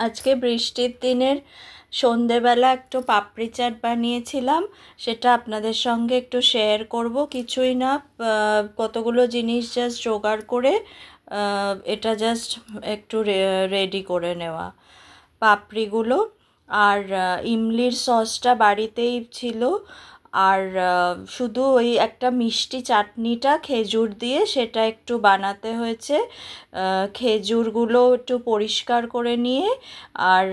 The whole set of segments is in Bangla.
আজকে বৃষ্টির দিনের সন্ধেবেলা একটু পাপড়ি চাট বানিয়েছিলাম, সেটা আপনাদের সঙ্গে একটু শেয়ার করব। কিছুই না, কতগুলো জিনিস জাস্ট জোগাড় করে এটা জাস্ট একটু রেডি করে নেওয়া। পাপড়িগুলো আর ইমলির সসটা বাড়িতেই ছিল, আর শুধু ওই একটা মিষ্টি চাটনিটা খেজুর দিয়ে সেটা একটু বানাতে হয়েছে। খেজুরগুলো একটু পরিষ্কার করে নিয়ে, আর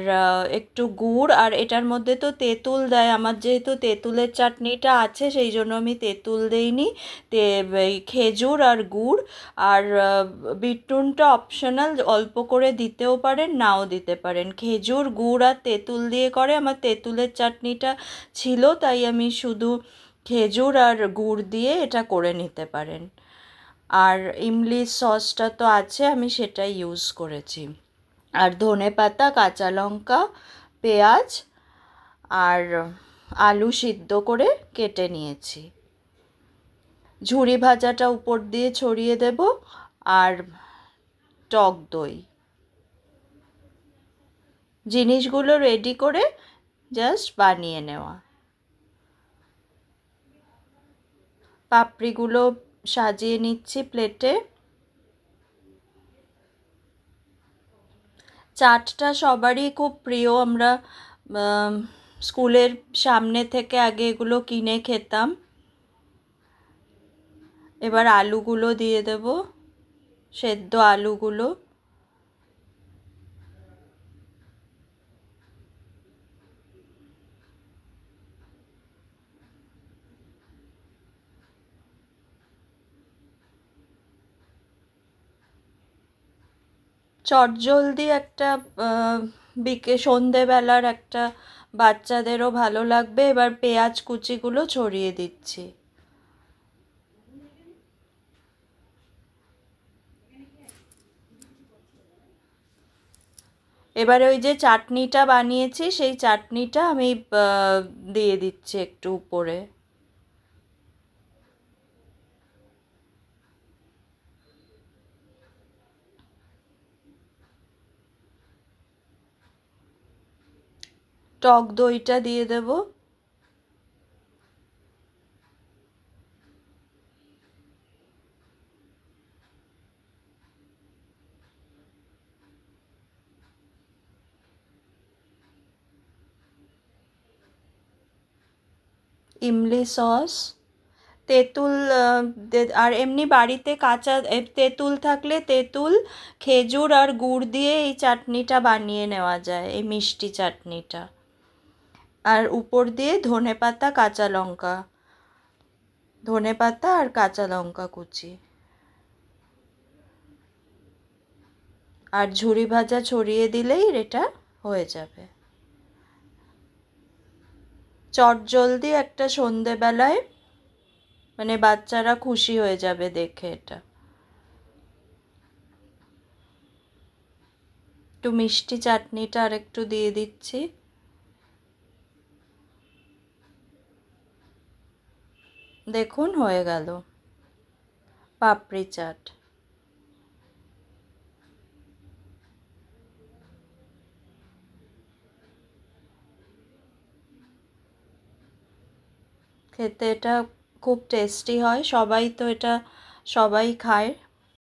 একটু গুড়, আর এটার মধ্যে তো তেঁতুল দেয়। আমার যেহেতু তেঁতুলের চাটনিটা আছে সেই জন্য আমি তেঁতুল দেইনি। এই খেজুর আর গুড় আর বিট নুনটা অপশনাল, অল্প করে দিতেও পারেন নাও দিতে পারেন। খেজুর গুড় আর তেঁতুল দিয়ে করে, আমার তেঁতুলের চাটনিটা ছিল তাই আমি শুধু খেজুর আর গুড় দিয়ে এটা করে নিতে পারেন। আর ইমলির সসটা তো আছে, আমি সেটাই ইউজ করেছি। আর ধনেপাতা, কাঁচা লঙ্কা, পেঁয়াজ আর আলু সিদ্ধ করে কেটে নিয়েছি। ঝুরি ভাজাটা উপর দিয়ে ছড়িয়ে দেব, আর টক দই। জিনিসগুলো রেডি করে জাস্ট বানিয়ে নেওয়া। পাপড়িগুলো সাজিয়ে নিচ্ছি প্লেটে। চাটটা সবারই খুব প্রিয়। আমরা স্কুলের সামনে থেকে আগে এগুলো কিনে খেতাম। এবার আলুগুলো দিয়ে দেব, সেদ্ধ আলুগুলো। চটজলদি একটা সন্ধেবেলার একটা বাচ্চাদেরও ভালো লাগবে। এবার পেঁয়াজ কুচিগুলো ছড়িয়ে দিচ্ছি। এবারে ওই যে চাটনিটা বানিয়েছি সেই চাটনিটা আমি দিয়ে দিচ্ছি একটু উপরে। টক দইটা দিয়ে দেব। ইমলি সস, তেঁতুল, আর এমনি বাড়িতে কাঁচা তেঁতুল থাকলে তেঁতুল, খেজুর আর গুড় দিয়ে এই চাটনিটা বানিয়ে নেওয়া যায়, এই মিষ্টি চাটনিটা। আর উপর দিয়ে ধনেপাতা, কাঁচা লঙ্কা, ধনেপাতা আর কাঁচা লঙ্কা কুচি, আর ঝুরি ভাজা ছড়িয়ে দিলেই এটা হয়ে যাবে। চটজলদি একটা সন্ধেবেলায়, মানে বাচ্চারা খুশি হয়ে যাবে দেখে এটা। একটু মিষ্টি চাটনিটা আর একটু দিয়ে দিচ্ছি। দেখুন হয়ে গেল পাপড়ি চাট। খেতে এটা খুব টেস্টি হয়, সবাই তো এটা সবাই খায়।